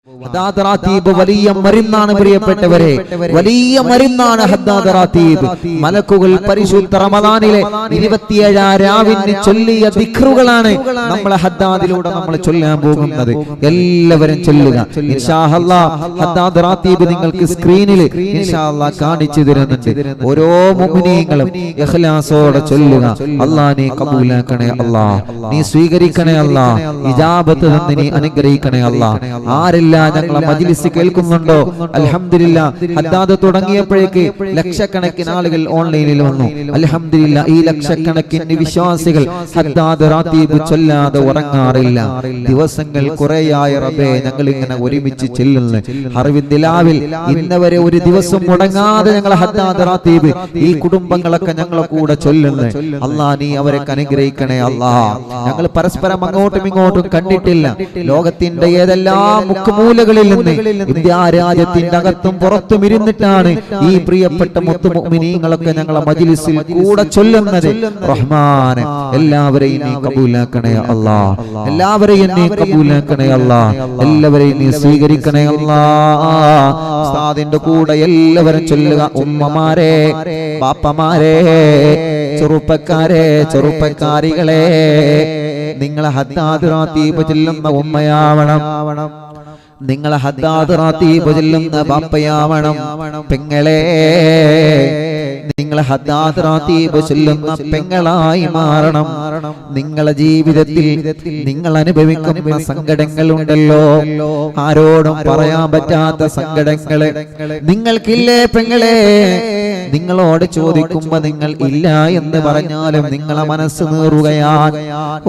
ഹദ്ദാദ് റാത്തീബ് വലിയ മരുന്നാണ് പ്രിയപ്പെട്ടവരെ, വലിയ മരുന്നാണ് ഹദ്ദാദ് റാത്തീബ്. മലക്കുകൾ പരിശുദ്ധ റമദാനിലെ 27 രാവിന് ചൊല്ലിയ ദിക്റുകളാണ് നമ്മൾ ഹദ്ദാദിലൂടെ നമ്മൾ ചൊല്ലാൻ പോകുന്നത്. എല്ലാവരും ചൊല്ലുക ഇൻഷാ അല്ലാഹ്. ഹദ്ദാദ് റാത്തീബ് നിങ്ങൾക്ക് സ്ക്രീനിൽ ഇൻഷാ അല്ലാഹ് കാണിച്ചു തരുന്നുണ്ട്. ഓരോ മുഅ്മിനീങ്ങളും ഇഖ്ലാസോടെ ചൊല്ലുക. അല്ലാഹ് നീ കബൂലാക്കണേ അല്ലാഹ്, നീ സ്വീകരിക്കണേ അല്ലാഹ്, ഇജാബത്ത് തന്ന് നീ അനുഗ്രഹിക്കണേ അല്ലാഹ്. ആരെല്ലാം ഞങ്ങളെ മജ്ലിസ് കേൾക്കുന്നുണ്ടോ അൽഹംദുലില്ലാഹ്. ഹദ്ദാദ് തുടങ്ങിയപ്പോഴേക്ക് ലക്ഷക്കണക്കിന് ആളുകൾ ഓൺലൈനിൽ വന്നു. അൽഹംദുലില്ലാഹ്, ഈ ലക്ഷക്കണക്കിന് വിശ്വാസികൾ ഹദ്ദാദ് റാത്തീബ് ചൊല്ലാതെ ഉറങ്ങാറില്ല. ദിവസങ്ങൾ കുറേയായ റബ്ബേ ഞങ്ങൾ ഇങ്ങനെ ഒരുമിച്ച് ചെല്ലുന്നു. ഹർവിന്ദിലാവിൽ ഇന്നവരെ ഒരു ദിവസം മുടങ്ങാതെ ഞങ്ങൾ ഹദ്ദാദ് റാത്തീബ് ഈ കുടുംബങ്ങളൊക്കെ ഞങ്ങളെ കൂടെ ചൊല്ലുന്നു. അല്ലാഹ് നീ അവരെ അനുഗ്രഹിക്കണേ അല്ലാഹ്. ഞങ്ങൾ പരസ്പരം അങ്ങോട്ടും ഇങ്ങോട്ടും കണ്ടിട്ടില്ല. ലോകത്തിന്റെ ഏതെല്ലാം മുക്കുമൂലകളിൽ നിന്ന് ഇന്ത്യ രാജ്യത്തിന്റെ അകത്തും പുറത്തും ഇരുന്നിട്ടാണ് ഈ പ്രിയപ്പെട്ട മുത്തു മുഅ്മിനീങ്ങളൊക്കെ ഞങ്ങളെ മജ്ലിസിൽ കൂടെ ചൊല്ലുന്നത്. റഹ്മാനെ എല്ലാവരെയും നീ കബൂലാക്കണേ അല്ലാഹ്, എല്ലാവരെയും നീ കബൂലാക്കണേ അല്ലാഹ്, എല്ലാവരെയും നീ സ്വീകരിക്കണേ അല്ലാഹ്. ഉസ്താദിന്റെ കൂടെ എല്ലാവരും ചൊല്ലുക. ഉമ്മമാരെ, ബാപ്പമാരെ, ചെറുപ്പക്കാരെ, ചെറുപ്പക്കാരികളെ, നിങ്ങളെ ഹദ്ദാദ് റാത്തീബ് ചൊല്ലുന്ന ഉമ്മയാവണം, നിങ്ങളെ ഹദ്ദാദ് റാത്തീബ് ചൊല്ലുന്ന ബാപ്പയാവണം. പെങ്ങളെ, നിങ്ങളെ ഹദ്ദാദ് റാത്തീബ് ചൊല്ലുന്ന പെങ്ങളായി മാറണം. നിങ്ങളെ ജീവിതത്തിൽ നിങ്ങൾ അനുഭവിക്കുന്ന സങ്കടങ്ങളുണ്ടല്ലോ, ആരോടും പറയാൻ പറ്റാത്ത സങ്കടങ്ങള് നിങ്ങൾക്കില്ലേ പെങ്ങളെ? നിങ്ങളോട് ചോദിക്കുമ്പോ നിങ്ങൾ ഇല്ല എന്ന് പറഞ്ഞാലും നിങ്ങളെ മനസ്സ് നീറുകയാണ്.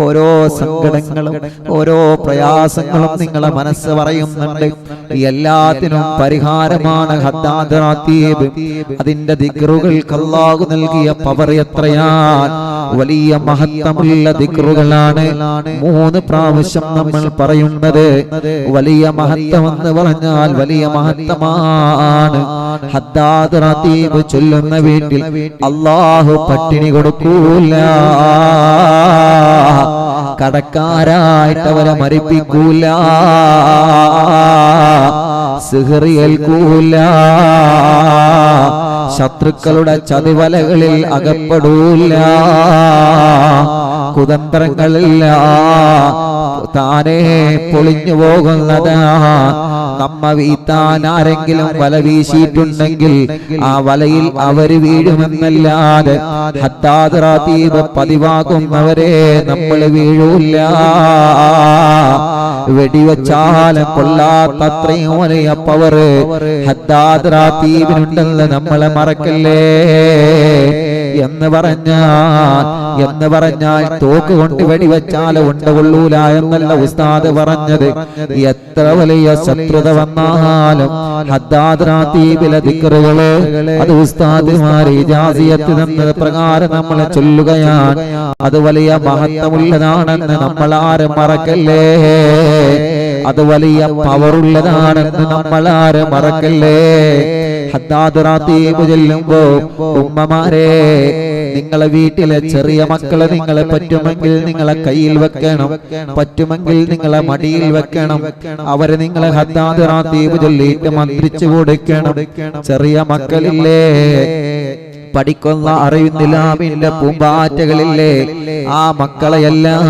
ഓരോ സങ്കടങ്ങളും ഓരോ പ്രയാസങ്ങളും നിങ്ങളെ മനസ്സ് പറയുന്നുണ്ട്. എല്ലാത്തിനും പരിഹാരമാണ് ഹദ്ദാദ് റാത്തീബ്. അതിന്റെ ദിക്റുകൾക്ക് അല്ലാഹു നൽകിയ പവർ എത്രയാണ്! വലിയ മഹത്വമുള്ള ദിക്റുകളാണ്. 3 പ്രാവശ്യം നമ്മൾ പറയുന്നത്. വലിയ മഹത്വം എന്ന് പറഞ്ഞാൽ വലിയ മഹത്വമാണ്. ഹദ്ദാദ് റാത്തീബ് ചൊല്ലുന്ന വീട്ടിൽ അല്ലാഹു പട്ടിണി കൊടുക്കൂല, കടക്കാരായിട്ട് അവരെ മരിപ്പിക്കൂല, സിഹ്റ് ഏൽക്കൂല, ശത്രുക്കളുടെ ചതിവലകളിൽ അകപ്പെടൂല, കുതന്ത്രങ്ങളില്ല, താനേ പൊളിഞ്ഞു പോകുന്നതാ. നമ്മ വീത്താൻ ആരെങ്കിലും വല വീശിയിട്ടുണ്ടെങ്കിൽ ആ വലയിൽ അവര് വീഴുമെന്നല്ലാതെ ഹദ്ദാദ് റാത്തീബ് പതിവാകുന്നവരെ നമ്മൾ വീഴൂല്ല. വെടിവെച്ചാലും കൊള്ളാത്തത്രയും വലിയ പവർ ഹദ്ദാദ് റാത്തീബിനുണ്ടെന്ന് നമ്മളെ മറക്കല്ലേ. എന്ന് പറഞ്ഞാൽ തോക്ക് കൊണ്ട് വെടിവെച്ചാലും ഉണ്ടകൊള്ളൂല എന്നല്ല ഉസ്താദ് പറഞ്ഞത്. എത്ര വലിയ ശത്രുത വന്നാലും ഹദ്ദാദ് റാത്തീബിലെ ദിക്റുകള് അത് ഉസ്താദ്മാര് ഇജാസിയത്ത് തന്നത് പ്രകാരം നമ്മളെ ചൊല്ലുകയാണ്. അത് വലിയ മഹത്വമുള്ളതാണെന്ന് നമ്മൾ ആരും മറക്കല്ലേ. അത് വലിയ പവറുള്ളതാണെന്ന് നമ്മൾ ആരും മറക്കല്ലേ. ഹദ്ദാദ് റാത്തീബ് ചൊല്ലുമ്പോ ഉമ്മമാരെ, നിങ്ങളെ വീട്ടിലെ ചെറിയ മക്കളെ നിങ്ങളെ പറ്റുമെങ്കിൽ നിങ്ങളെ കയ്യിൽ വെക്കണം, പറ്റുമെങ്കിൽ നിങ്ങളെ മടിയിൽ വെക്കണം. അവരെ നിങ്ങളെ ഹദ്ദാദ് റാത്തീബ് ചൊല്ലിയിട്ട് മന്ത്രിച്ചു കൊടുക്കണം. ചെറിയ മക്കളില്ലേ, പഠിക്കുന്ന അറിവിന്ദിലാമിന്റെ പൂമ്പാറ്റകളില്ലേ, ആ മക്കളെയെല്ലാം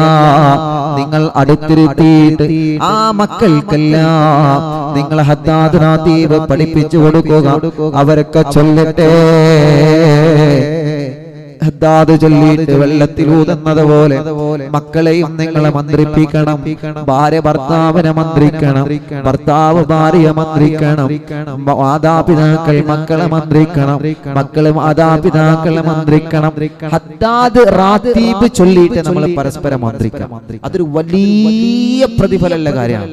നിങ്ങൾ അടുത്തിരുത്തിയിട്ട് ആ മക്കൾക്കെല്ലാം നിങ്ങൾ ഹദ്ദാദ് റാത്തീബ് പഠിപ്പിച്ചു കൊടുക്കുക. അവരൊക്കെ ചൊല്ലട്ടെ. ഹദ്ദാദ് ചൊല്ലിയിട്ട് വെള്ളത്തിലൂതുന്നത് പോലെ മക്കളെയും നിങ്ങളെ മന്ത്രിപ്പിക്കണം. ഭാര്യ ഭർത്താവിനെ മന്ത്രിക്കണം, ഭർത്താവ് ഭാര്യയെ മന്ത്രിക്കണം, മാതാപിതാക്കൾ മക്കളെ മന്ത്രിക്കണം, മക്കള് മാതാപിതാക്കളെ മന്ത്രിക്കണം. ഹദ്ദാദ് റാത്തീബ് ചൊല്ലിയിട്ട് നമ്മൾ പരസ്പരം മന്ത്രിക്കണം. അതൊരു വലിയ പ്രതിഫലമുള്ള കാര്യമാണ്.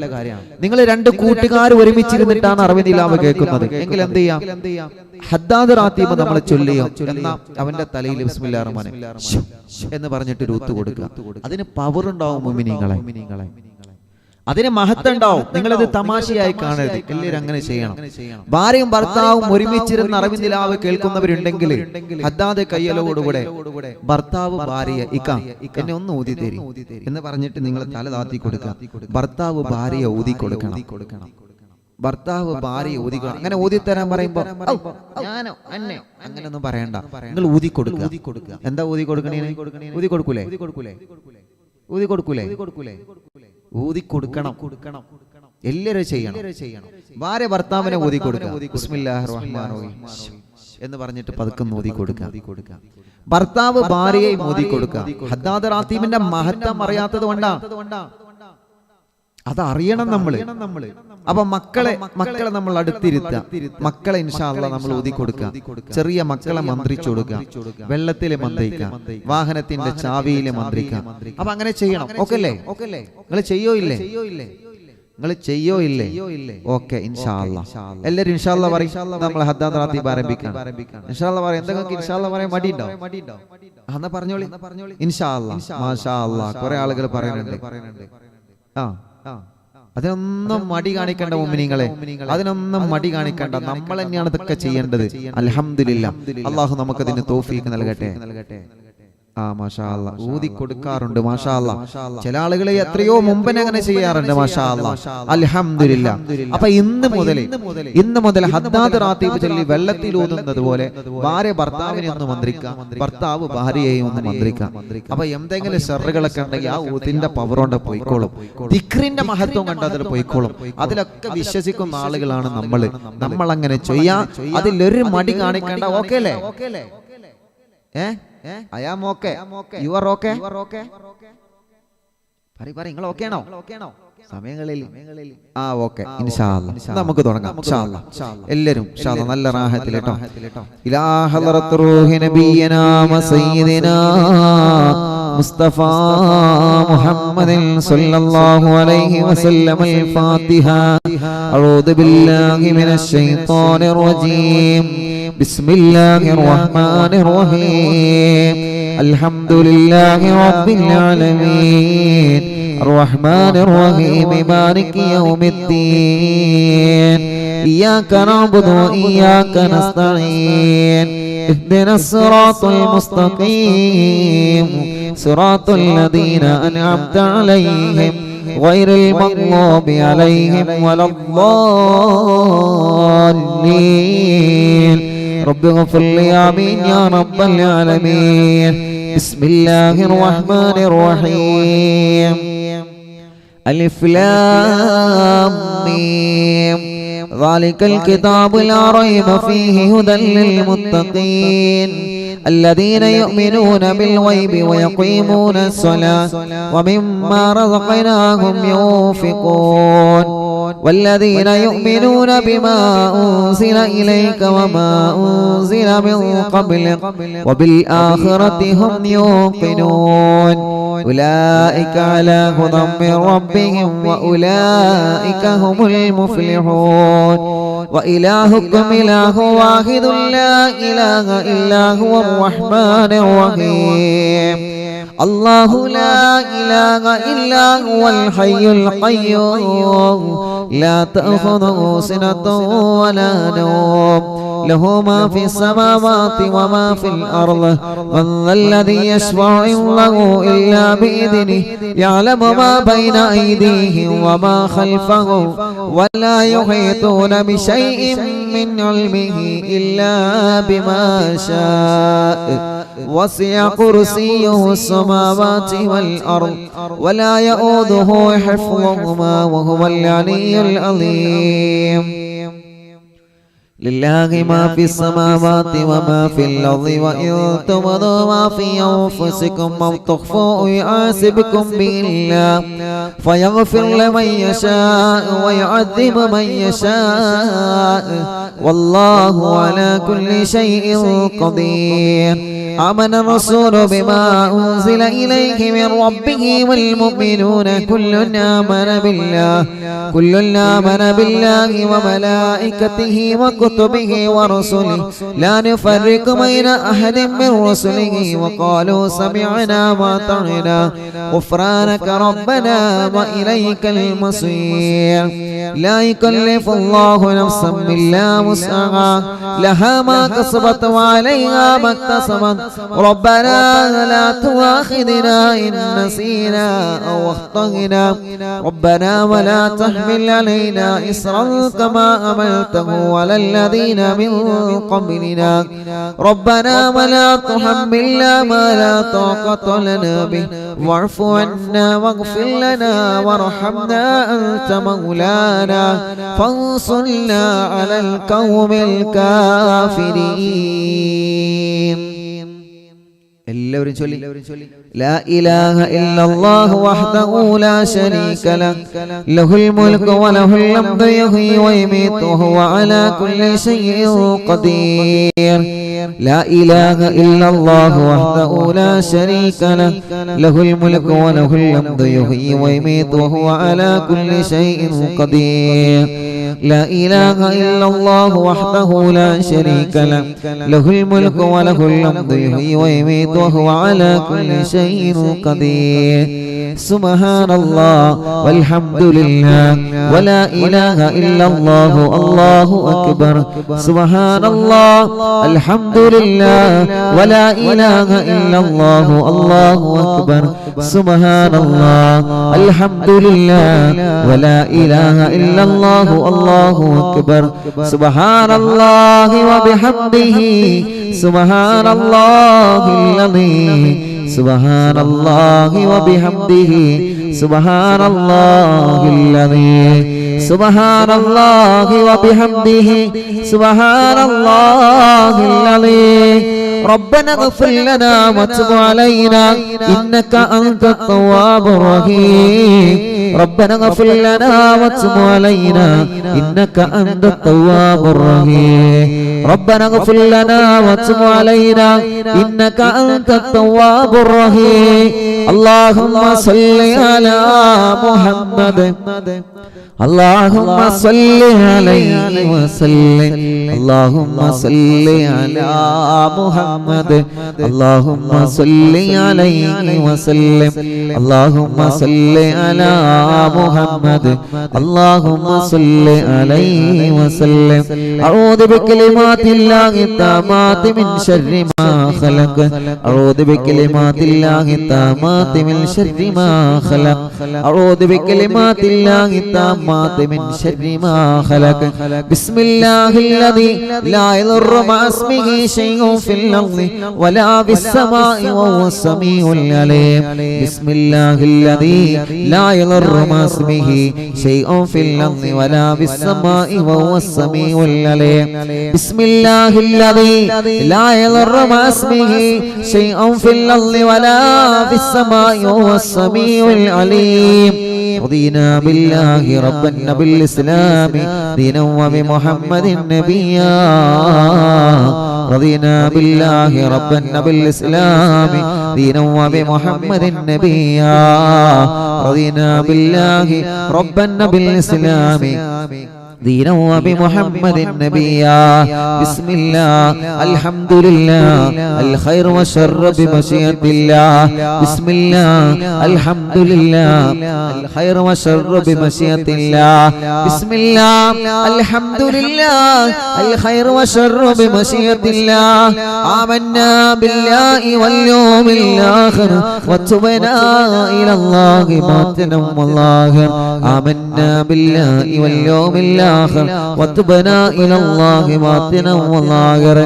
നിങ്ങൾ 2 കൂട്ടുകാർ ഒരുമിച്ചിരുന്നിട്ടാണ് അറിവിനിലാവ് കേൾക്കുന്നത് എങ്കിൽ എന്ത് ചെയ്യാം? ഹദ്ദാദ് റാത്തീബ് നമ്മൾ ചൊല്ലിയോ എന്നാ അവന്റെ തലയിൽ ബിസ്മില്ലാഹിർ റഹ്മാനിർ റഹീം എന്ന് പറഞ്ഞിട്ട് രൂത്ത് കൊടുക്കുക. അതിന് പവർ ഉണ്ടാവും മുഅ്മിനീങ്ങളെ, അതിന് മഹത്വം ഉണ്ടാവും. നിങ്ങളത് തമാശയായി കാണരുത്. എല്ലാവരും അങ്ങനെ ചെയ്യണം. ഭാര്യയും ഭർത്താവും ഒരുമിച്ചിരുന്ന് അറിവിന്ദിലാവ് കേൾക്കുന്നവരുണ്ടെങ്കിൽ ഹദ്ദാദ് കയ്യലോടുകൂടെ ഭർത്താവ് ഭാര്യയെ എന്നെ ഒന്ന് ഊതി തരും എന്ന് പറഞ്ഞിട്ട് നിങ്ങൾ തല താത്തി കൊടുക്കുക. ഭർത്താവ് ഭാര്യയെ ഊതി കൊടുക്കണം. ഭർത്താവ് ഭാര്യ ഊതിക്കണം. അങ്ങനെ ഊതിത്തരാൻ പറയുമ്പോ ഞാനോ അന്നയോ അങ്ങനെയൊന്നും പറയണ്ട, നിങ്ങൾ ഊതി കൊടുക്കുക. എന്താ ഊതി കൊടുക്കണേ? ഊതി കൊടുക്കൂലേ? ഊതി കൊടുക്കണം. എല്ലാവരും ചെയ്യണം. ഭാര്യ ഭർത്താവിനെ ഊതി കൊടുക്കുക. ബിസ്മില്ലാഹിർ റഹ്മാനിർ റഹീം എന്ന് പറഞ്ഞിട്ട് പതുക്കെ ഊതി കൊടുക്കുക. ഭർത്താവ് ഭാര്യയെ ഊതി കൊടുക്കുക. ഹദ്ദാദ് റാത്തീബിന്റെ മഹത്വം അറിയാത്തത് കൊണ്ടാണ്. അതറിയണം നമ്മള്. അപ്പൊ മക്കളെ നമ്മൾ അടുത്തിരുത്തുക. മക്കളെ ഇൻഷാ അല്ലാഹ് നമ്മൾ ഊതി കൊടുക്കുക. ചെറിയ മക്കളെ മന്ത്രിച്ചു കൊടുക്കുക. വെള്ളത്തില് മന്ത്രിക്കുക, വാഹനത്തിന്റെ ചാവിയില് മന്ത്രിക്കുക. അപ്പൊ അങ്ങനെ ചെയ്യണം. ഓക്കെ അല്ലേ? നിങ്ങൾ ചെയ്യോ ഇല്ലേ? ഓക്കെ, ഇൻഷാ അല്ലാഹ്. എല്ലാവരും ഇൻഷാ അല്ലാഹ് പറയും. നമ്മൾ ഹദ്ദാദ് റാത്തീബ് ആരംഭിക്കാം. ഇൻഷാ അല്ലാഹ് പറയും. എന്തെങ്കിലും ഇൻഷാ അല്ലാഹ് പറയാൻ മടിയുണ്ടോ? എന്നാ പറഞ്ഞോളി. ഇൻഷാ അല്ലാഹ്, മാഷാ അല്ലാഹ്. കുറെ ആളുകൾ പറയുന്നുണ്ട്. അതിനൊന്നും മടി കാണിക്കേണ്ട മുഅ്മിനീങ്ങളെ, അതിനൊന്നും മടി കാണിക്കേണ്ട. നമ്മൾ തന്നെയാണ് ഇതൊക്കെ ചെയ്യേണ്ടത്. അൽഹംദുലില്ലാഹ്, അല്ലാഹു നമുക്കതിന് തൗഫീഖ് നൽകട്ടെ. മാഷാ അല്ലാഹ്. ഊതി കൊടുക്കാറുണ്ട്. മാഷാ അല്ലാഹ്. ചില ആളുകളെ എത്രയോ മുമ്പേ അങ്ങനെ ചെയ്യാറുണ്ട്. മാഷാ അല്ലാഹ്, അൽഹംദുലില്ലാഹ്. അപ്പൊ ഇന്ന് മുതൽ ഹദ്ദാദ് റാത്തീബ് ചൊല്ലി വെള്ളത്തിൽ ഊതുന്നത് പോലെ ഭാര്യ ഭർത്താവിനെ ഒന്ന് മന്ത്രിക്കാം, ഭർത്താവ് ഭാര്യയെയും ഒന്ന് മന്ത്രിക്കാം. അപ്പൊ എന്തെങ്കിലും ഷർറുകളൊക്കെ ഉണ്ടെങ്കിൽ ആ ഊതിന്റെ പവർ കൊണ്ട് പോയിക്കോളും. ദിക്റിന്റെ മഹത്വം കണ്ട് അതിൽ പോയിക്കോളും. അതിലൊക്കെ വിശ്വസിക്കുന്ന ആളുകളാണ് നമ്മൾ അങ്ങനെ ചെയ്യാ. അതിലൊരു മടി കാണിക്കേണ്ട. ഓക്കെ അല്ലേ? I am okay. You are okay? നിങ്ങൾ ഓക്കെ ആണോ? സമയങ്ങളിൽ ഓക്കെ. ഇൻഷാ അല്ലാഹ് നമുക്ക് തുടങ്ങാം. ഇൻഷാ അല്ലാഹ് എല്ലാവരും ഇൻഷാ അല്ലാഹ് നല്ല റാഹത്തിൽ കേട്ടോ. ഇലാ ഹളറത്ത് റൂഹി നബിയനാ സയ്യിദിനാ മുസ്തഫ മുഹമ്മദിൻ സല്ലല്ലാഹു അലൈഹി വസല്ലം. അൽ-ഫാത്തിഹ. അഊദു ബില്ലാഹി മിനശ് ശൈത്വാനിർ റജീം. ബിസ്മില്ലാഹിർ റഹ്മാനിർ റഹീം. അൽഹംദുലില്ലാഹി റബ്ബിൽ ആലമീൻ. الرحمن الرحيم مالك يوم الدين. إياك نعبد وإياك نستعين. اهدنا الصراط المستقيم صراط الذين أنعمت عليهم غير المغضوب عليهم ولا الضالين. رب اغفر لي آمين يا رب العالمين. بسم الله الرحمن الرحيم. ألف لام ميم. ذلك الكتاب لا ريب فيه هدى للمتقين الذين يؤمنون بالغيب ويقيمون الصلاة ومما رزقناهم ينفقون والذين يؤمنون بما أنزل إليك وما أنزل من قبلك وبالآخرة هم يوقنون أولئك على هدى من ربهم وأولئك هم المفلحون. وإلهكم إله واحد لا إله إلا هو الرحمن الرحيم. الله لا إله إلا هو الحي القيوم لا تأخذه سنة ولا نوم له ما في السماوات وما في الأرض. من ذا الذي يشفع عنده إلا بإذنه يعلم ما بين أيديهم وما خلفهم ولا يحيطون بشيء من علمه إلا بما شاء. وسع كرسيه السماوات والأرض ولا يؤوده حفظهما وهو العلي العظيم. لله ما في السماوات وما في الأرض وإن تبدوا ما في أنفسكم أو تخفوه يحاسبكم به الله فيغفر لمن يشاء ويعذب من يشاء والله على كل شيء قدير. آمن الرسول بما أنزل إليه من ربه والمؤمنون كل آمن بالله وملائكته وكتبه ورسله لا نفرق بين أحد من رسله وقالوا سمعنا وأطعنا غفرانك ربنا وإليك المصير. لا يكلف الله نفسا إلا وسعها لها ما كسبت وعليها ما اكتسبت ربنا لا تؤاخذنا إن نسينا أو أخطأنا ربنا ولا تحمل علينا إصرا كما حملته على الذين من قبلنا ربنا ولا تحملنا ما لا طاقة لنا به واعف عنا واغفر لنا وارحمنا أنت مولانا فانصرنا على القوم الكافرين. എല്ലാവരും ചൊല്ലി لا إله إلا الله وحده لا شريك له له الملك وله الحمد يحيي ويميت وهو على كل شيء قدير. لا إله إلا الله وحده لا شريك له له الملك وله الحمد يحيي ويميت وهو على كل شيء قدير. لا إله إلا الله وحده لا شريك له له الملك وله الحمد يحيي ويميت وهو على كل شيء قدير. سبحان الله والحمد لله ولا إله إلا الله الله أكبر. سبحان الله الحمد لله ولا إله إلا الله الله أكبر. سبحان الله الحمد لله ولا إله إلا الله الله أكبر. سبحان الله وبحمده سبحان الله العظيم. سبحان الله وبحمده سبحان الله العظيم. سبحان الله وبحمده سبحان الله العظيم. ربنا اغفر لنا وتب علينا إنك أنت التواب الرحيم. ربنا اغفر لنا وتب علينا إنك أنت التواب الرحيم. ربنا اغفر لنا وتب علينا إنك أنت التواب الرحيم. اللهم صل على محمد اللهم صل عليه وسلم. اللهم صل على محمد اللهم صل عليه وسلم. اللهم صل على محمد اللهم صل عليه وسلم. أعوذ بكلمات الله التامات من شر ما خلق. أعوذ بكلمات الله التامات من شر ما خلق. أعوذ بكلمات الله التامات من شر ما خلق. بسم الله الذي لا يضر مع اسمه شيء في الأرض ولا في السماء وهو السميع العليم. بسم الله الذي لا يضر مع اسمه شيء في الأرض ولا في السماء وهو السميع العليم. بسم الله الذي لا يضر مع اسمه شيء في الأرض ولا في السماء وهو السميع العليم. رضينا بالله ربا وبالإسلام دينا وبمحمد نبيا. رضينا بالله ربا وبالإسلام دينا وبمحمد نبيا. رضينا بالله ربا وبالإسلام دينا وبمحمد نبيا. بسم الله الحمد لله الخير والشر بمشيئة الله. بسم الله الحمد لله الخير والشر بمشيئة الله. بسم الله الحمد لله الخير والشر بمشيئة الله. آمنا بالله واليوم الآخر وتبنا إلى الله باطنا والظاهر. آمنا بالله واليوم الآخر وتبنا إلى الله باطنا وظاهرا.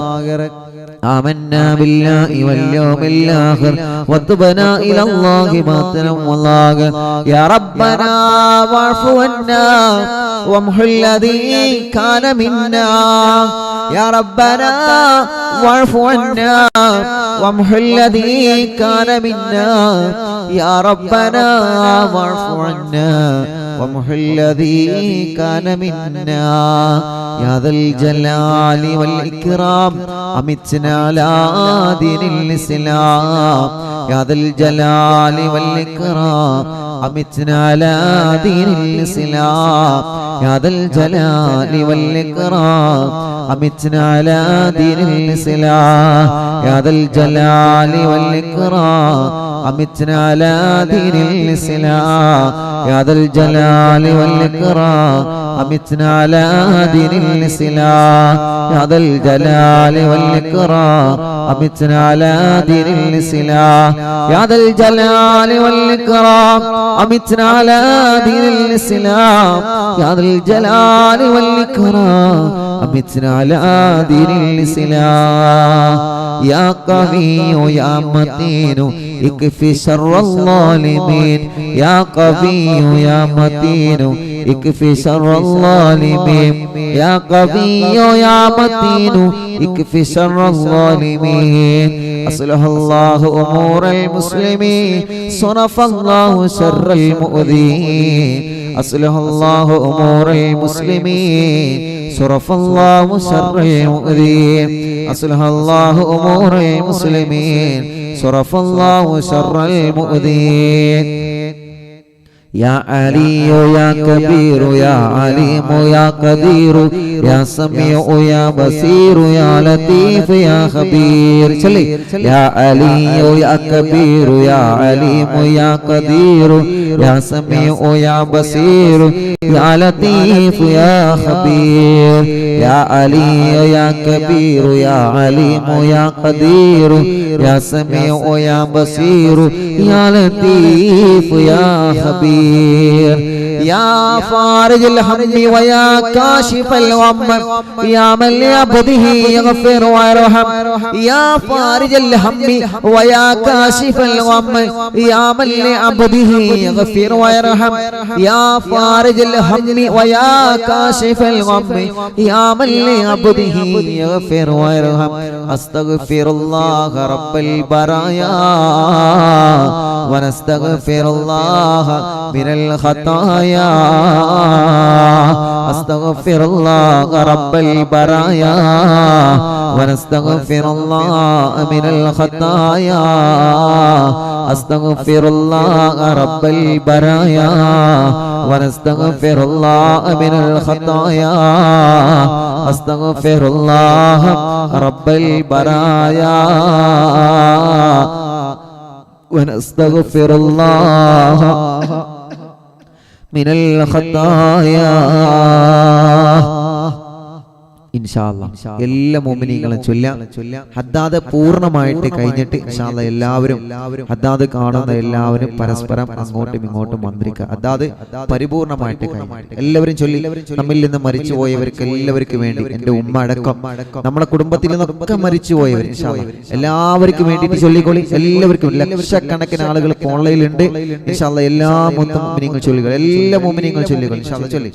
آمنا بالله واليوم الآخر وتبنا إلى الله باطنا وظاهرا. يا ربنا واعف عنا وامحو الذي كان منا. يا ربنا واعف عنا وامحو الذي كان منا. يا ربنا واعف عنا وامحو الذي كان منا. يا ذا الجلال والإكرام أمتنا على دين الإسلام. يا ذا الجلال والإكرام أمتنا على دين الإسلام. يا ذا الجلال والإكرام أمتنا على دين الإسلام. يا ذا الجلال والإكرام أمتنا على دين الإسلام يا ذا الجلال والإكرام أمتنا على دين الإسلام يا ذا الجلال والإكرام أمتنا على دين الإسلام يا ذا الجلال والإكرام أمتنا على دين الإسلام يا ذا الجلال والإكرام أمتنا على دين الإسلام يا قوي يا متين اكفي شر الظالمين يا قوي يا متين اكفي شر الظالمين يا قوي يا متين اكفي شر الظالمين أصلح الله أمور المسلمين صرف الله شر المؤذين أصلح الله أمور المسلمين صرف الله شر المؤذين أصلح الله أمور المسلمين صرف الله شر المؤذين يا علي يا كبير يا عليم يا قدير يا سميع يا بصير يا لطيف يا خبير يا علي يا كبير يا عليم يا قدير يا سميع يا بصير يا لطيف يا خبير يا علي يا كبير يا عليم يا قدير يا سميع يا بصير يا لطيف يا خبير يا فارج الهم ويا كاشف الغم يا من لعبده يغفر ويرحم يا فارج الهم ويا كاشف الغم يا من لعبده يغفر ويرحم يا فارج الهم ويا كاشف الغم يا من لعبده يغفر ويرحم أستغفر الله رب البرايا ونستغفر الله من الخطايا أستغفر الله رب البرايا ونستغفر الله من الخطايا أستغفر الله رب البرايا ونستغفر الله من الخطايا أستغفر الله رب البرايا ونستغفر الله من الخطايا ഇൻഷാ അല്ലാഹ് എല്ലാ മുഅ്മിനീങ്ങളും ചൊല്ലാം. ഹദ്ദാദ് പൂർണ്ണമായിട്ട് കഴിഞ്ഞിട്ട് ഇൻഷാ അല്ലാഹ് എല്ലാവരും ഹദ്ദാദ് കാണുന്ന എല്ലാവരും പരസ്പരം അങ്ങോട്ടും ഇങ്ങോട്ടും മന്ത്രിക്കുക. ഹദ്ദാദ് പരിപൂർണമായിട്ട് കഴിഞ്ഞിട്ട് എല്ലാവരും ചൊല്ലി. നമ്മിൽ നിന്ന് മരിച്ചുപോയവർക്ക് എല്ലാവർക്കും വേണ്ടി, എൻ്റെ ഉമ്മ അടക്കം നമ്മുടെ കുടുംബത്തിൽ നിന്നൊക്കെ മരിച്ചുപോയവർ ഇൻഷാ അല്ലാഹ് എല്ലാവർക്കും വേണ്ടിയിട്ട് ചൊല്ലിക്കൊള്ളി. എല്ലാവർക്കും ലക്ഷക്കണക്കിന് ആളുകൾ ഓൺലൈനിലുണ്ട്. ഇൻഷാ അല്ലാഹ് എല്ലാ മുഅ്മിനീങ്ങളും ചൊല്ലുക. എല്ലാ മുഅ്മിനീങ്ങളും ചൊല്ലിക്കൊള്ളി. ഇൻഷാ അല്ലാഹ് ചൊല്ലി.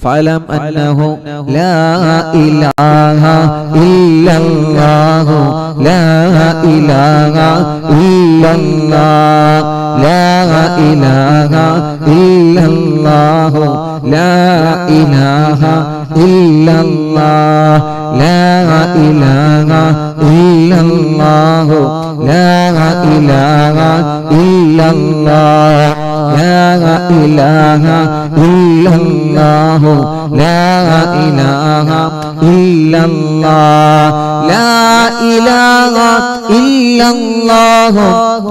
فاعلم أنه لا إله إلا الله لا إله إلا الله لا إله إلا الله لا إله إلا الله لا إله إلا الله لا إله إلا الله لا إله إلا الله لا إله إلا الله لا إله إلا الله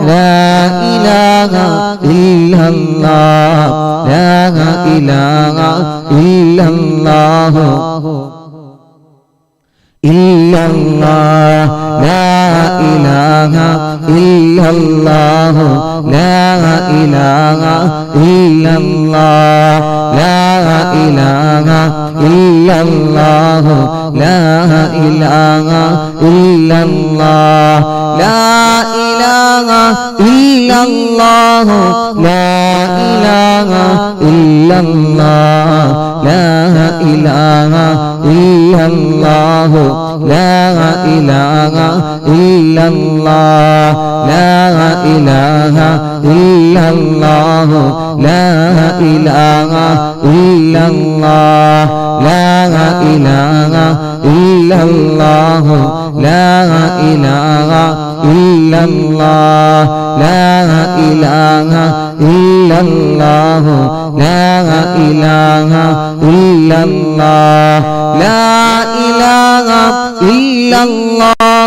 لا إله إلا الله لا إله إلا الله إلا الله لا إله إلا الله لا إله إلا الله لا إله إلا الله لا إله إلا الله لا إله إلا الله لا إله إلا الله لا إله إلا الله لا إله إلا الله لا إله إلا الله لا إله إلا الله لا إله إلا الله لا إله إلا الله لا إله إلا الله لا إله إلا الله لا إله إلا الله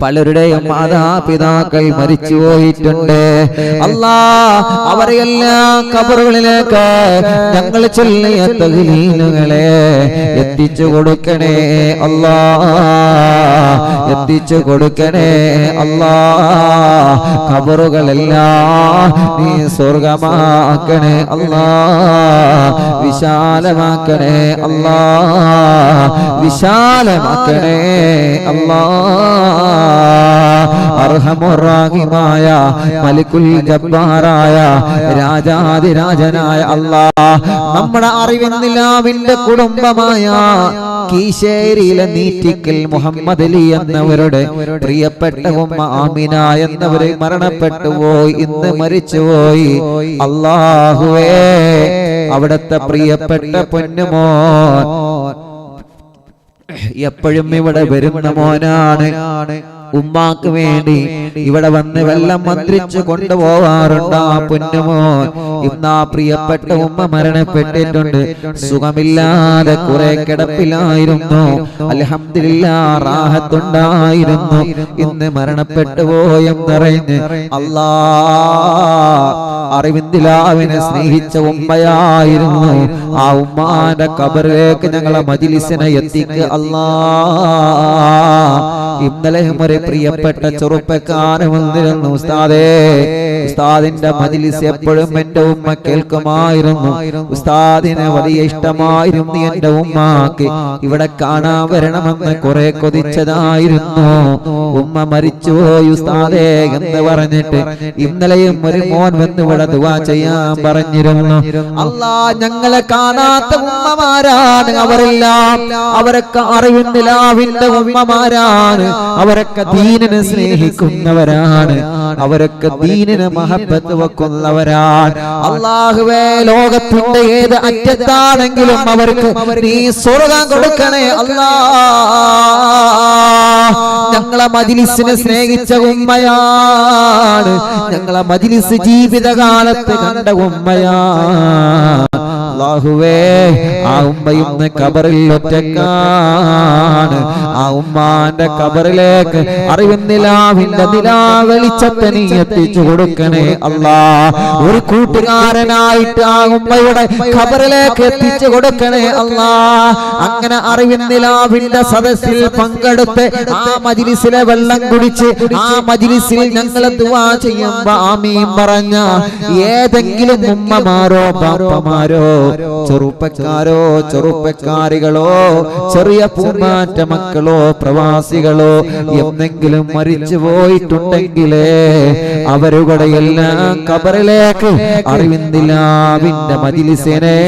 പലരുടെയും മാതാപിതാക്കൾ മരിച്ചു പോയിട്ടുണ്ട്. അല്ലാ, അവരെല്ലാം ഖബറുകളിലേക്ക് ഞങ്ങൾ ചൊല്ലിയ തഹ്ലീലുകളെ എത്തിച്ചു കൊടുക്കണേ അല്ലാ, എത്തിച്ചു കൊടുക്കണേ അല്ലാ. ഖബറുകളെല്ലാം നീ സ്വർഗമാക്കണേ അല്ലാ, വിശാലമാക്കണേ അല്ലാ, വിശാലമാക്കണേ അല്ലാ. അർഹമുർ-റഹീമായ മലിക്കുൽ ജബ്ബാറായ രാജാതിരാജനായ അല്ലാ, നമ്മുടെ അറിവിന്നിലാവിന്റെ കുടുംബമായ കീശേരിയിലെ നീറ്റിക്കൽ മുഹമ്മദ് അലി എന്നവരുടെ പ്രിയപ്പെട്ട ഉമ്മ ആമിന എന്നവരെ മരണപ്പെട്ടു പോയി, ഇന്ന് മരിച്ചുപോയി. അല്ലാഹുവേ, അവിടുത്തെ പ്രിയപ്പെട്ട പൊന്നുമോൻ എപ്പോഴും ഇവിടെ വരുന്ന മോനാണ്. ഉമ്മാക്ക് വേണ്ടി ഇവിടെ വന്ന് വെള്ളം മന്ത്രിച്ചു കൊണ്ടുപോവാറുണ്ട് ആ പൊന്നുമോൻ. ഇന്ന് ആ പ്രിയപ്പെട്ട ഉമ്മ മരണപ്പെട്ടിട്ടുണ്ട്. സുഖമില്ലാതെ കുറെ കിടപ്പിലായിരുന്നു. അൽഹംദുലില്ലാഹ് റാഹത്തുണ്ടായിരുന്നു. ഇന്ന് മരണപ്പെട്ടു പോയെന്നറിഞ്ഞ് അല്ലാ, അറിവിന്ദിലാവിനെ സ്നേഹിച്ച ഉമ്മയായിരുന്നു. ആ ഉമ്മാന്റെ ഖബറിലേക്ക് ഞങ്ങളെ മജ്‌ലിസിനെ എത്തിക്കുക അല്ലാ. ഇന്നലെയും ഒരു പ്രിയപ്പെട്ട ചെറുപ്പക്കാരൻ വന്നിരുന്നു. ഉസ്താദേ, ഉസ്താദിന്റെ മജ്‌ലിസ് എപ്പോഴും എന്റെ ഉമ്മ കേൾക്കുമായിരുന്നു. ഉസ്താദിനെ വലിയ ഇഷ്ടമായിരുന്നു. എന്റെ ഉമ്മാക്ക് ഇവിടെ കാണാൻ വരണമെന്ന് കുറെ കൊതിച്ചതായിരുന്നു. ഉമ്മ മരിച്ചുപോയി ഉസ്താദേ എന്ന് പറഞ്ഞിട്ട് ഇന്നലെയും ഒരു മോൻ വന്ന് ഇവിടെ ദുആ ചെയ്യാൻ പറഞ്ഞിരുന്നു. അല്ലാ, ഞങ്ങളെ കാണാത്ത ഉമ്മമാരാണ് അവരെല്ലാം. അവരൊക്കെ അറിവിന്ദിലാവിന്റെ ഉമ്മമാരാണ്. അവരൊക്കെ ദീനിനെ സ്നേഹിക്കുന്നവരാണ്. അവരൊക്കെ ദീനിനെ മഹബത്ത് വെക്കുന്നവരാണ്. അല്ലാഹുവേ, ലോകത്തിന്റെ ഏത് അറ്റത്താണെങ്കിലും അവർക്ക് നീ സ്വർഗ്ഗം കൊടുക്കണേ അല്ലാ. ഞങ്ങളെ മജ്‌ലിസിനെ സ്നേഹിച്ച ഉമ്മയാണ്. ഞങ്ങളെ മജ്‌ലിസ് ജീവിതകാലത്ത് കണ്ട ഉമ്മയാണ്. അല്ലാഹുവേ, ആ ഉമ്മ ഇന്ന് ഖബറിൽ ഒറ്റക്കാണ്. ആ ഉമ്മാന്റെ ഖബറിലേക്ക് അറിവിന്ദിലാവിന്റെ നിലാവെളിച്ചത്തെ നീ എത്തിച്ചു കൊടുക്കണേ അല്ലാ. ഒരു കൂട്ടുകാരനായിട്ട് ആ ഉമ്മയുടെ ഖബറിലേക്ക് എത്തിച്ചു കൊടുക്കണേ അല്ലാ. അങ്ങനെ അറിവിന്ദിലാവിന്റെ സദസ്സിൽ പങ്കെടുത്ത് ആ മജ്‌ലിസിലെ വെള്ളം കുടിച്ച് ആ മജ്‌ലിസിൽ ഞങ്ങൾ ദുആ ചെയ്യുമ്പോ ആമീൻ പറഞ്ഞ ഏതെങ്കിലും ഉമ്മമാരോ ബാപ്പമാരോ ചെറുപ്പക്കാരോ ചെറുപ്പക്കാരികളോ ചെറിയ പൂമാറ്റ മക്കളോ പ്രവാസികളോ എന്തെങ്കിലും മരിച്ചു പോയിട്ടുണ്ടെങ്കിലേ അവരുടെ എല്ലാം ഖബറിലേക്ക് അറിവിന്ദിലാവിന്റെ മജ്‌ലിസിനെ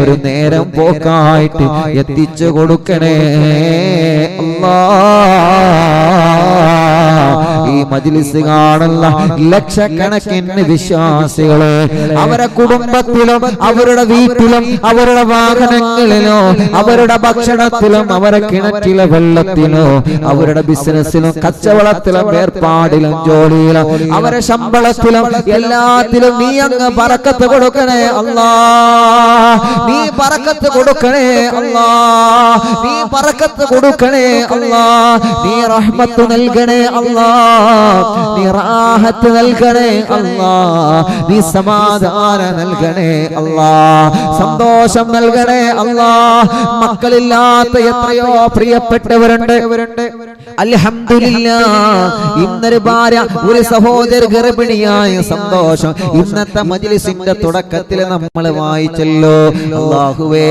ഒരു നേരം പോക്കായിട്ട് എത്തിച്ചു കൊടുക്കണേ അല്ലാ. ഈ മജ്‌ലിസ് കാണുന്ന ലക്ഷക്കണക്കിന് വിശ്വാസികളെ അവരുടെ കുടുംബത്തിലും അവരുടെ വീട്ടിലും അവരുടെ വാഹനങ്ങളിലോ അവരുടെ ഭക്ഷണത്തിലും അവരുടെ കിണറ്റിലെ വെള്ളത്തിലോ അവരുടെ ബിസിനസ്സിലും കച്ചവടത്തിലും ഏർപ്പാടിലും ജോലിയിലും അവരുടെ ശമ്പളത്തിലും എല്ലാത്തിലും നീ അങ്ങ് ബറക്കത്ത് കൊടുക്കണേ അല്ലാ. നീ ബറക്കത്ത് കൊടുക്കണേ അല്ലാ. നീ ബറക്കത്ത് കൊടുക്കണേ അല്ലാ. നീ റഹ്മത്ത് നൽകണേ അല്ലാ. നീ റാഹത്ത് നൽകണേ അല്ലാ. നീ സമാധാനം നൽകണേ അല്ലാ. സന്തോഷം നൽകണേ അല്ലാ. മക്കളില്ലാത്ത എത്രയോ പ്രിയപ്പെട്ടവരുണ്ട്. അൽഹംദുലില്ലാഹ്, ഇന്നൊരു ഭാര്യ ഒരു സഹോദര ഗർഭിണിയായ സന്തോഷം ഇന്നത്തെ മജ്‌ലിസിന്റെ തുടക്കത്തിൽ നമ്മൾ വായിച്ചല്ലോ. അല്ലാഹുവേ,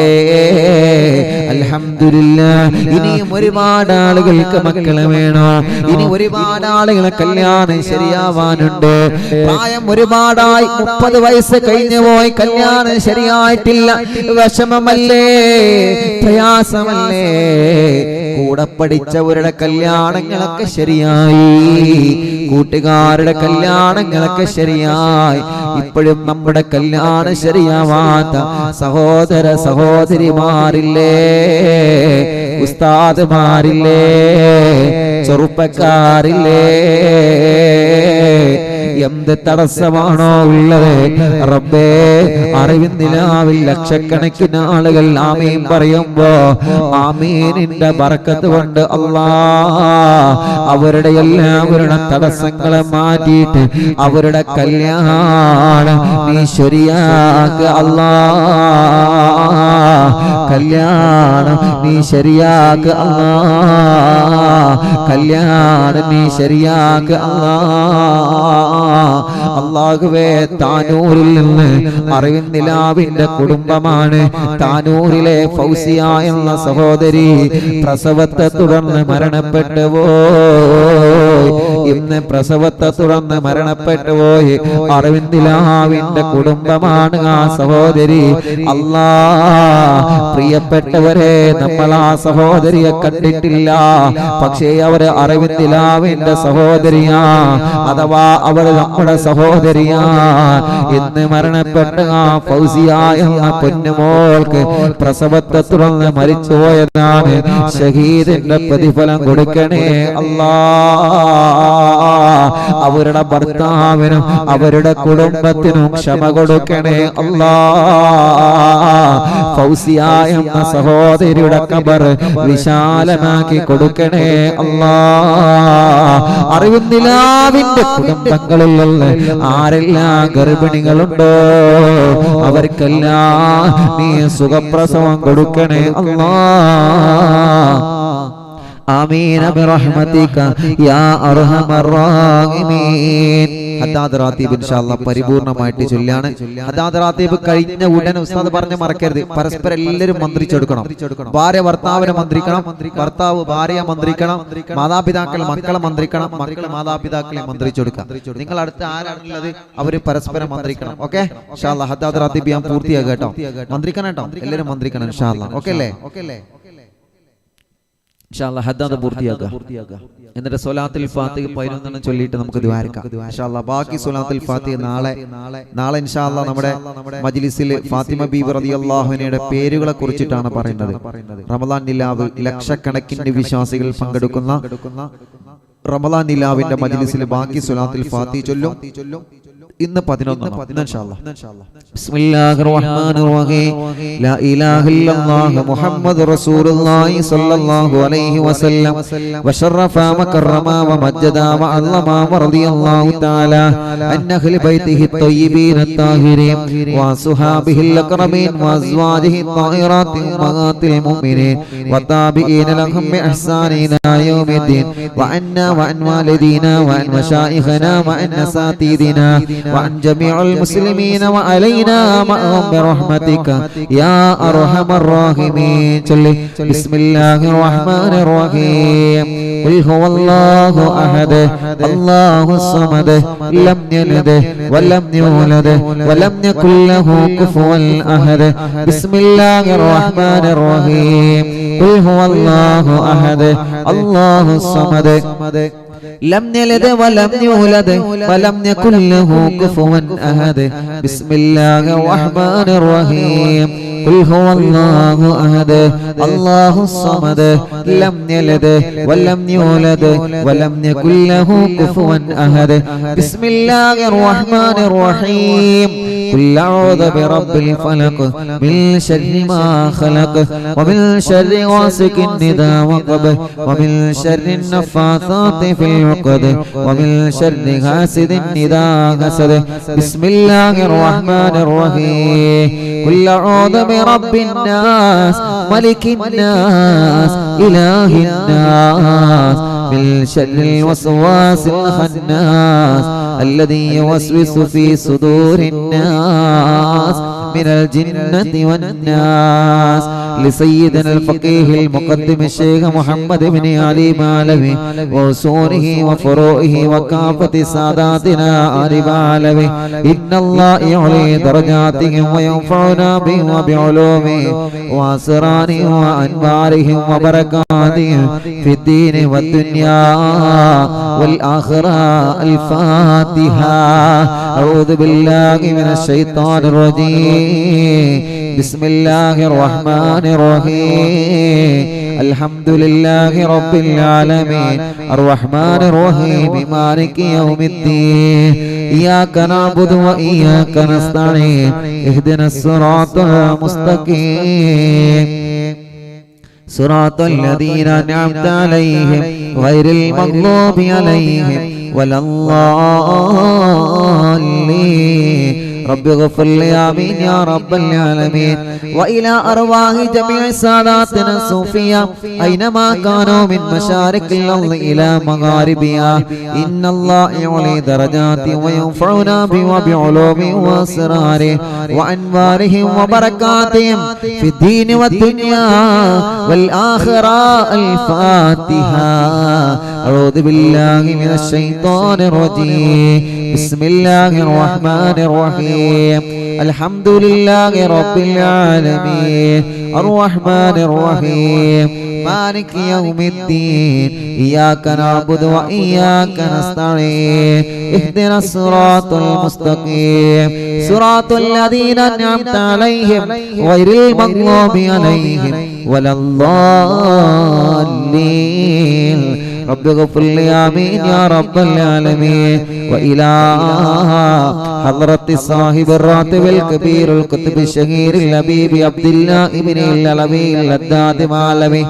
അൽഹംദുലില്ലാഹ്, ഇനിയും ഒരുപാട് ആളുകൾക്ക് മക്കളെ വേണോ. ഇനി ഒരുപാട് ആളുകളെ കല്യാണം ശരിയാവാനുണ്ട്. പ്രായം ഒരുപാടായി, 30 വയസ്സ് കഴിഞ്ഞു പോയി, കല്യാണം ശരിയായിട്ടില്ല. വിഷമമല്ലേ, പ്രയാസമല്ലേ. കൂടെ പഠിച്ചവരുടെ കല്യാണങ്ങളൊക്കെ ശരിയായി, കൂട്ടുകാരുടെ കല്യാണങ്ങളൊക്കെ ശരിയായി. ഇപ്പോഴും നമ്മുടെ കല്യാണം ശരിയാവാത്ത സഹോദര സഹോദരിമാരില്ലേ, ഉസ്താദ്മാരില്ലേ, ചെറുപ്പക്കാരില്ലേ. എന്ത് തടസ്സമാണോ ഉള്ളത് റബ്ബേ അറിവിൻ നിലാവിൽ ലക്ഷക്കണക്കിന് ആളുകൾ ആമീൻ പറയുമ്പോ ആമീനിന്റെ ബർക്കത്ത് കൊണ്ട് അവരുടെ എല്ലാവരുടെ തടസ്സങ്ങളെ മാറ്റിയിട്ട് അവരുടെ കല്യാണം നീ ശരിയാക്ക് കല്യാണം നീ ശരിയാക്ക് കല്യാണം നീ ശരിയാക്ക് അല്ലാഹുവേ താനൂരിൽ നിന്ന് അറിവിൻ നിലാവിന്റെ കുടുംബമാണ് താനൂരിലെ ഫൗസിയ എന്ന സഹോദരി പ്രസവത്തെ തുടർന്ന് മരണപ്പെട്ടു പോയി ഇന്ന് പ്രസവത്തെ തുടർന്ന് മരണപ്പെട്ടു പോയി അറിവിൻ നിലാവിന്റെ കുടുംബമാണ് ആ സഹോദരി പ്രിയപ്പെട്ടവരെ നമ്മൾ ആ സഹോദരിയെ കണ്ടിട്ടില്ല പക്ഷേ അവര് അറിവിൻ നിലാവിന്റെ സഹോദരിയാ അഥവാ അവര് നമ്മുടെ സഹോദരിയാ ഇന്ന് മരണപ്പെട്ട ആ ഫൗസിയ എന്ന പൊന്നുമോൾക്ക് പ്രസവത്തെ തുടർന്ന് മരിച്ചുപോയതാണ് ഷഹീദിന്റെ പ്രതിഫലം കൊടുക്കണേ അവരുടെ ഭർത്താവിനും അവരുടെ കുടുംബത്തിനും ക്ഷമ കൊടുക്കണേ ഫൗസിയ എന്ന സഹോദരിയുടെ ഖബർ വിശാലമാക്കി കൊടുക്കണേ അറിവിൻ നിലാവിന്റെ കുടുംബങ്ങളിലുള്ള ആരെല്ലാം ഗർഭിണികളുണ്ടോ അവർക്കെല്ലാം നീ സുഖപ്രസവം കൊടുക്കണേ ആമീൻ ബിറഹ്മതിക യാ അർഹമർ റഹീമീൻ ഹദാദ് റാത്തീബ് ഇൻഷാഅല്ലാഹ് പരിപൂർണമായിട്ട് ചൊല്ലാണ് ഹദാദ് റാത്തീബ് കഴിഞ്ഞ ഉടനെ ഉസ്താദ് പറഞ്ഞ് മറക്കരുത് പരസ്പരം എല്ലാവരും മന്ത്രിച്ചെടുക്കണം ഭാര്യ ഭർത്താവിനെ മന്ത്രിക്കണം ഭർത്താവ് ഭാര്യയെ മന്ത്രിക്കണം മാതാപിതാക്കൾ മക്കളെ മന്ത്രിക്കണം മക്കൾ മാതാപിതാക്കളെ മന്ത്രിച്ചെടുക്കാം നിങ്ങൾ അടുത്ത് ആരാണുള്ളത് അവര് പരസ്പരം മന്ത്രിക്കണം ഓക്കെ ഇൻഷാഅല്ലാഹ് ഹദാദ് റാത്തീബ് ഞാൻ പൂർത്തിയാക്കുക കേട്ടോ മന്ത്രിക്കണം കേട്ടോ എല്ലാവരും മന്ത്രിക്കണം ഇൻഷാഅല്ലാഹ് ഓക്കെ അല്ലേ ഇൻഷാഅല്ലാഹ് ഹദ്ദാദ് പൂർത്തിയാക്കുക എന്നിട്ട് സ്വലാത്തുൽ ഫാത്തിഹ 11 ചൊല്ലിയിട്ട് നമുക്ക് ദുആരിക്കാം ഇൻഷാഅല്ലാഹ് ബാക്കി സ്വലാത്തുൽ ഫാത്തിഹ നാളെ ഇൻഷാഅല്ലാഹ് നമ്മുടെ മജ്ലിസിൽ ഫാത്തിമ ബീവി റളിയല്ലാഹു അൻഹയുടെ പേരുകളെ കുറിച്ചിട്ടാണ് പറയുന്നത് റമദാൻ നിലാവ് ലക്ഷക്കണക്കിന് വിശ്വാസികൾ പങ്കെടുക്കുന്ന റമദാൻ നിലാവിന്റെ മജ്ലിസിൽ ബാക്കി സ്വലാത്തുൽ ഫാത്തിഹ ചൊല്ലും ഇന്ന് 11 ഇൻഷാഅല്ലാഹ് ബിസ്മില്ലാഹിർ റഹ്മാനിർ റഹീം ലാ ഇലാഹ ഇല്ലല്ലാഹ് മുഹമ്മദുർ റസൂലുള്ളാഹി സ്വല്ലല്ലാഹു അലൈഹി വസല്ലം വശറഫ വകറമ വമജ്ജദ വഅല്ലമ റളിയല്ലാഹു തആല അൻ അഹ്ലി ബൈതിഹി ത്വയ്യിബീന അത്താഹിരീൻ വസുഹാബിഹിൽ അക്രമീൻ വഅസ്വാജിഹി ത്വാഹിറാത്തി ഉമ്മഹാത്തിൽ മുഅ്മിനീൻ വതാബിഈന ലഹും ബിഇഹ്സാൻ ഇലാ യൗമിദ്ദീൻ വഅന്നാ വഅൻ വാലിദീനാ വഅൻ മശായിഖനാ വഅൻ അസാതീദിനാ وعن جميع المسلمين وعلينا معهم برحمتك يا أرحم الراحمين بسم الله الرحمن الرحيم قل هو الله أحد الله الصمد لم يلد ولم يولد ولم يكن له كفوا أحد بسم الله الرحمن الرحيم قل هو الله أحد الله الصمد لم يلد ولم يولد ولم يكن له كفوا أحد بسم الله الرحمن الرحيم قل هو الله أحد الله الصمد لم يلد ولم يولد ولم يكن له كفوا أحد بسم الله الرحمن الرحيم قل أعوذ برب الفلق من شر ما خلق ومن شر غاسق إذا وقب ومن شر النفاثات في العقد ومن شر حاسد إذا حسد بسم الله الرحمن الرحيم قل أعوذ برب الناس ملك الناس إله الناس من شر الوسواس الخناس الذي يوسوس في صدور الناس من الجنة والناس لسيدنا الفقيه المقدم الشيخ محمد بن علي مالوي وأصوله وفروعه وكافة ساداتنا آل مالوي إن الله يعلي درجاتهم وينفعنا بهم وبعلومهم وأسرارهم وأنوارهم وبركاتهم في الدين والدنيا والآخرة الفاتحة أعوذ بالله من الشيطان الرجيم بسم الله الرحمن الرحيم الحمد لله رب العالمين الرحمن الرحيم مالك يوم الدين إياك نعبد وإياك نستعين اهدنا الصراط المستقيم صراط الذين أنعمت عليهم غير المغضوب عليهم ولا الضالين رب اغفر لي آمين يا رب العالمين وإلى أرواح جميع ساداتنا الصوفية أينما كانوا من مشارق الأرض إلى مغاربها إن الله يعلي درجات وينفعنا بعلومه وأسراره وأنوارهم وبركاتهم في الدين والدنيا والآخرة الفاتحة أعوذ بالله من الشيطان الرجيم بسم الله الرحمن الرحيم الحمد لله رب العالمين الرحمن الرحيم مالك يوم الدين إياك نعبد وإياك نستعين اهدنا الصراط المستقيم صراط الذين أنعمت عليهم غير المغضوب عليهم ولا الضالين رب اغفر لي آمين يا رب العالمين وإلى حضرة صاحب الراتب الكبير الكتب الشهير الحبيب عبد الله ابن العلوي اللداد معلمي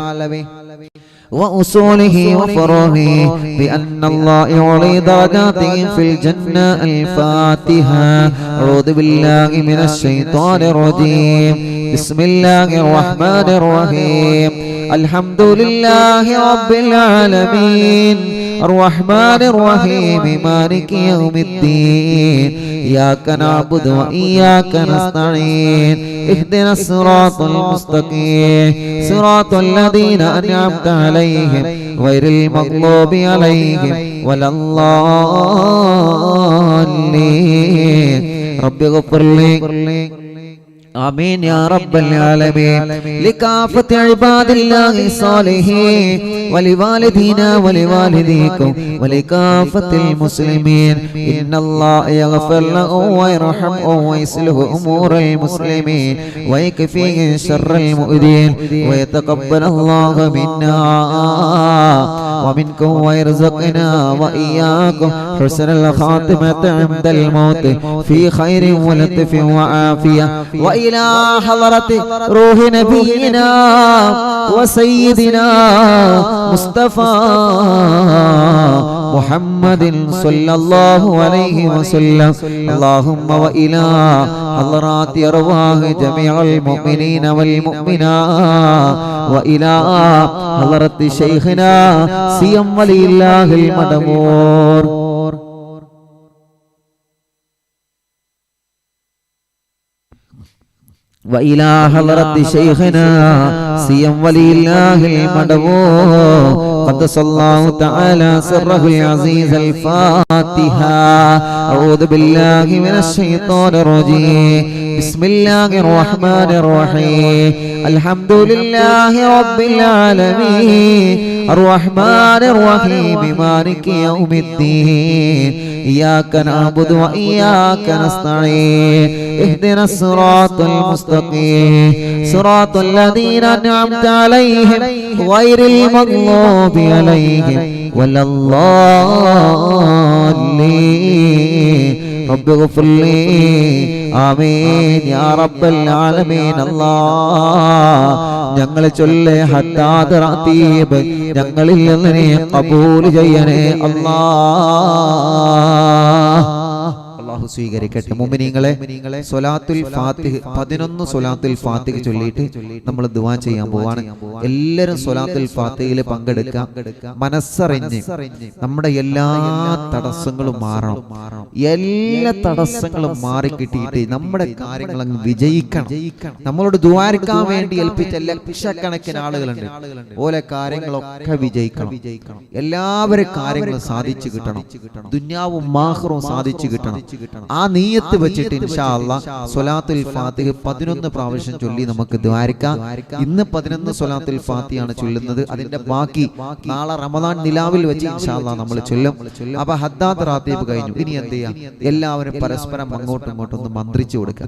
وأصوله وفروعه بأن الله يعلي درجاته في الجنة الفاتحة أعوذ بالله من الشيطان الرجيم بسم الله الرحمن الرحيم الحمد لله رب العالمين الرحمن الرحيم مالك يوم الدين إياك نعبد وإياك نستعين اهدنا الصراط المستقيم صراط الذين أنعمت عليهم غير المغضوب عليهم ولا الضالين رب اغفر لي آمين يا رب العالمين لكافة عباد الله الصالحين ولوالدينا ولوالديكم ولكافة المسلمين إن الله يغفر لهم ويرحمهم ويصلح أمور المسلمين ويكفيهم شر المؤذين ويتقبل الله منا ومنكم ويرزقنا وإياكم حسن الخاتمة عند الموت في خير ولطف وعافية وإلى حضرة روح نبينا وسيدنا مصطفى محمد صلى الله عليه وسلم اللهم وإلى حضرات أرواح جميع المؤمنين والمؤمنات وإلى حضرة شيخنا سيم ولي الله المدمور وإلى حضرة شيخنا سيم ولي الله المدمور قدس الله تعالى سره العزيز الفاتحة أعوذ بالله من الشيطان الرجيم بسم الله الرحمن الرحيم الحمد لله رب العالمين الرحمن الرحيم مالك يوم الدين إياك نعبد وإياك نستعين اهدنا الصراط المستقيم صراط الذين أنعمت عليهم غير المغضوب عليهم ولا الضالين رب اغفر لي آمين يا رب العالمين الله ഞങ്ങളെ ചൊല്ലേ ഹത്താദ് റതീബ് ഞങ്ങളിൽ നിന്ന് നീ ഖബൂൽ ചെയ്യണേ അല്ലാഹ് അല്ലാഹു സ്വീകരിക്കട്ടെ. മുഅ്മിനീങ്ങളെ സ്വലാത്തുൽ ഫാത്തിഹ് 11 സ്വലാത്തുൽ ഫാത്തിഹ് ചൊല്ലിയിട്ട് നമ്മൾ ദുആ ചെയ്യാൻ പോവാണ്. എല്ലാവരും സ്വലാത്തുൽ ഫാത്തിഹയിൽ പങ്കെടുക്കുക. മനസ്സറിഞ്ഞ് നമ്മുടെ എല്ലാ തടസ്സങ്ങളും മാറണം. എല്ലാ തടസ്സങ്ങളും മാറി കിട്ടിയിട്ട് നമ്മുടെ കാര്യങ്ങൾ അങ്ങ് വിജയിക്കണം. നമ്മളോട് ദുആരിക്കാൻ വേണ്ടി ഏൽപ്പിച്ച ലക്ഷക്കണക്കിന് ആളുകളുണ്ട്. ഓലെ കാര്യങ്ങളൊക്കെ വിജയിക്കണം. എല്ലാവരുടെ കാര്യങ്ങളും സാധിച്ചു കിട്ടണം. ദുനിയാവും ആഖിറവും സാധിച്ചു കിട്ടണം. ആ നീയത്ത് വെച്ചിട്ട് ഇൻഷാ അല്ലാഹ് സ്വലാത്തുൽ ഫാത്തിഹ 11 പ്രാവശ്യം ചൊല്ലി നമുക്ക് ദ്വാരിക്കാം. ഇന്ന് 11 സ്വലാത്തുൽ ഫാത്തിഹയാണ് ചൊല്ലുന്നത്. അതിന്റെ ബാക്കി നാളെ റമദാൻ നിലാവിൽ വെച്ച് ഇൻഷാ അല്ലാഹ് നമ്മൾ ചൊല്ലും. അപ്പൊ ഹദ്ദാത്ത് റാത്തീബ് കഴിഞ്ഞു. ഇനി എന്ത് ചെയ്യാം? എല്ലാവരും പരസ്പരം അങ്ങോട്ടും ഇങ്ങോട്ടും ഒന്ന് മന്ത്രിച്ചു കൊടുക്കുക.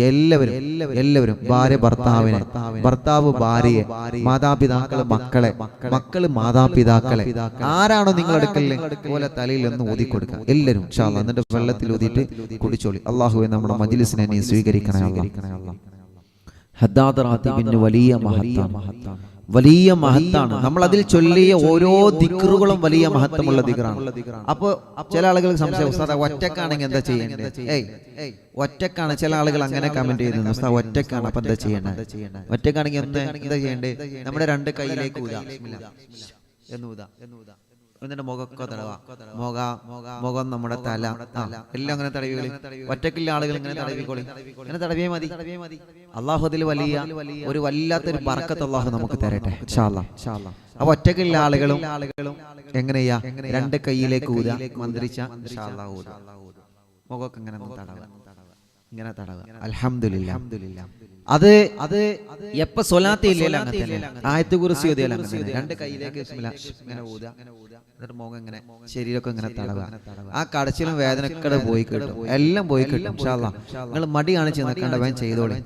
എല്ലാവരും ഭാര്യ ഭർത്താവിനെ, ഭർത്താവ് ഭാര്യയെ, മാതാപിതാക്കള് മക്കളെ, മക്കള് മാതാപിതാക്കളെ, ആരാണോ നിങ്ങളുടെ അടുക്കൽ പോലെ തലയിൽ ഒന്ന് ഊതി കൊടുക്കുക. എല്ലാവരും ഇൻഷാ അല്ലാഹ് എന്നിട്ട് വെള്ളത്തിൽ ഊതിയിട്ട് കുടിച്ചോളി. അല്ലാഹുവേ നമ്മുടെ മജ്‌ലിസിനെ നീ സ്വീകരിക്കണേ അല്ലാഹ്. ഹദ്ദാത്ത് റാത്തീബിന് വലിയ മഹത്താണ്. നമ്മൾ അതിൽ ചൊല്ലിയ ഓരോ ദിക്റുകളും വലിയ മഹത്വമുള്ള ദിക്റാണ്. അപ്പൊ ചില ആളുകൾക്ക് സംശയം, ഉസ്താദ് ഒറ്റക്കാണെങ്കിൽ എന്താ ചെയ്യേണ്ടത്? ഒറ്റക്കാണ്. ചില ആളുകൾ അങ്ങനെ കമന്റ് ചെയ്യുന്നു, ഉസ്താദ് ഒറ്റക്കാണ്, അപ്പൊ എന്താ ചെയ്യേണ്ടത്? ഒറ്റക്കാണെങ്കിൽ എന്താ ചെയ്യേണ്ടത്? നമ്മുടെ 2 കൈയിലേക്ക് ഊതാ, എന്നിട്ട് മുഖമൊക്കെ തടവാ. മുഖം, നമ്മുടെ തല, എല്ലാം അങ്ങനെ തടവികളി. ഒറ്റക്കുള്ള ആളുകൾ ഇങ്ങനെ തടവിക്കോളി, ഇങ്ങനെ തടവിയേ മതി. അള്ളാഹു അതിൽ ഒരു വല്ലാത്തൊരു ബർക്കത്ത് അള്ളാഹു നമുക്ക് തരട്ടെ ഇൻഷാ അല്ലാഹ്. അപ്പൊ ഒറ്റക്കുള്ള ആളുകളും എങ്ങനെയാ 2 കൈയിലേക്ക് ഊതാ, മന്ത്രിച്ച ഇൻഷാ അല്ലാഹ് ഊതാ. മുഖമൊക്കെ ഇങ്ങനെ തടവുക. അൽഹംദുലില്ലാഹ്. അത് എപ്പോ സ്വലാത്ത് ഇല്ലല്ലോ അങ്ങനെ തന്നെ. ആയത്ത് കുർസി ഓതിയാലും അങ്ങനെ തന്നെ. 2 കൈയിലേക്ക് ഇങ്ങനെ ഊതാ, എന്നിട്ട് മുഖം ഇങ്ങനെ, ശരീരമൊക്കെ ഇങ്ങനെ തടവുക. ആ കടച്ചിലും വേദനയൊക്കെ പോയി കിട്ടും, എല്ലാം പോയി കിട്ടും ഇൻഷാ അല്ലാഹ്. നിങ്ങൾ മടി കാണിച്ച് നിൽക്കേണ്ട, വേഗം ചെയ്തോളി.